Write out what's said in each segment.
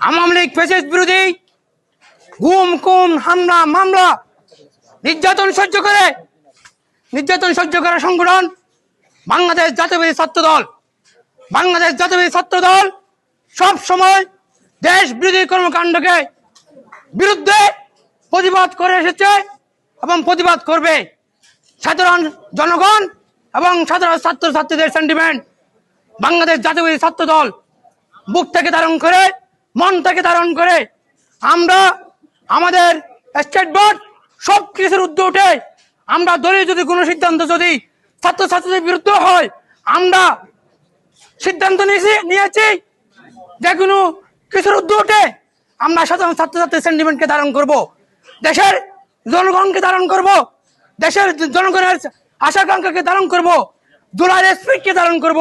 Awami League fascist বিরোধী গুম খুন হামলা মামলা নির্যাতন সহ্য করা সংগঠন বাংলাদেশ জাতীয়তাবাদী ছাত্র দল। বাংলাদেশ জাতীয়তাবাদী ছাত্র দল সব সময় দেশ বিরোধী কর্মকাণ্ডকে বিরুদ্ধে প্রতিবাদ করে এসেছে এবং প্রতিবাদ করবে। সাধারণ জনগণ এবং সাধারণ ছাত্রছাত্রীদের সেন্টিমেন্ট বাংলাদেশ জাতীয়তাবাদী ছাত্র দল বুক থেকে ধারণ করে, মন থেকে ধারণ করে আমরা আমাদের স্টেট বোর্ড সব কিছুর ঊর্ধ্বে উঠে আমরা দলীয় যদি কোনো সিদ্ধান্ত যদি ছাত্রছাত্রীদের বিরুদ্ধে হয়, আমরা সিদ্ধান্ত নিয়েছি যে কোনো কিছুর ঊর্ধ্বে উঠে আমরা সাধারণ ছাত্রছাত্রীর সেন্টিমেন্টকে ধারণ করব, দেশের জনগণকে ধারণ করব, দেশের জনগণের আশাকাঙ্ক্ষাকে ধারণ করব, জুলাইয়ের স্পিরিটকে ধারণ করব।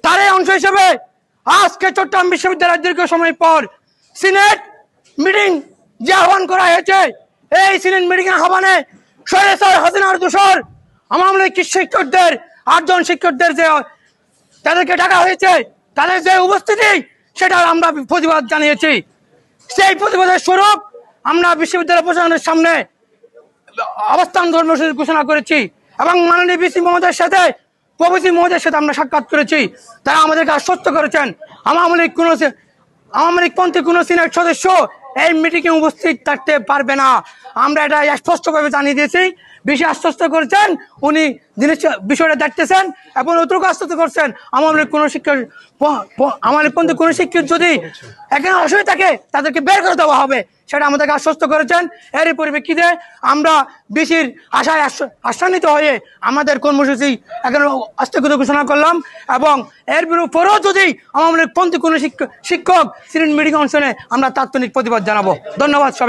তারই অংশ হিসেবে আজকে চট্টগ্রাম বিশ্ববিদ্যালয়ের দীর্ঘ সময় পর সিনেট মিটিং যে আহ্বান করা হয়েছে, এই সিনেট মিটিং আহ্বানে স্বৈরাচার হাসিনার দোসর আওয়ামী লীগ শিক্ষকদের 8 জন শিক্ষকদের যে তাদেরকে ডাকা হয়েছে, তাদের যে উপস্থিতি সেটা আমরা প্রতিবাদ জানিয়েছি। সেই প্রতিবাদের স্বরূপ আমরা বিশ্ববিদ্যালয় প্রশাসনের সামনে অবস্থান কর্মসূচি ঘোষণা করেছি এবং মাননীয় ভিসি মহোদয়ের সাথে প্রভৃতি মহোদয়ের সাথে আমরা সাক্ষাৎ করেছি। তারা আমাদেরকে আশ্বস্ত করেছেন আওয়ামী লীগপন্থী কোনো সিনেট সদস্য এই মিটিংয়ে উপস্থিত থাকতে পারবে না। আমরা এটা স্পষ্টভাবে জানিয়ে দিয়েছি। বেশি আশ্বস্ত করেছেন, উনি বিষয়টা দেখতেছেন এবং অতটুকু আশ্বস্ত করছেন আওয়ামী লীগপন্থী কোনো শিক্ষক যদি এখানে অসুবিধা থাকে তাদেরকে বের করে দেওয়া হবে, সেটা আমাদেরকে আশ্বস্ত করেছেন। এর পরিপ্রেক্ষিতে আমরা বেশির আশায় আশ্বান্বিত হয়ে আমাদের কর্মসূচি এখানে স্থগিত ঘোষণা করলাম এবং এর পরেও যদি আওয়ামী লীগপন্থী কোনো শিক্ষক সিনেট মিটিং অংশে আমরা তাৎক্ষণিক প্রতিবাদ জানাবো। ধন্যবাদ।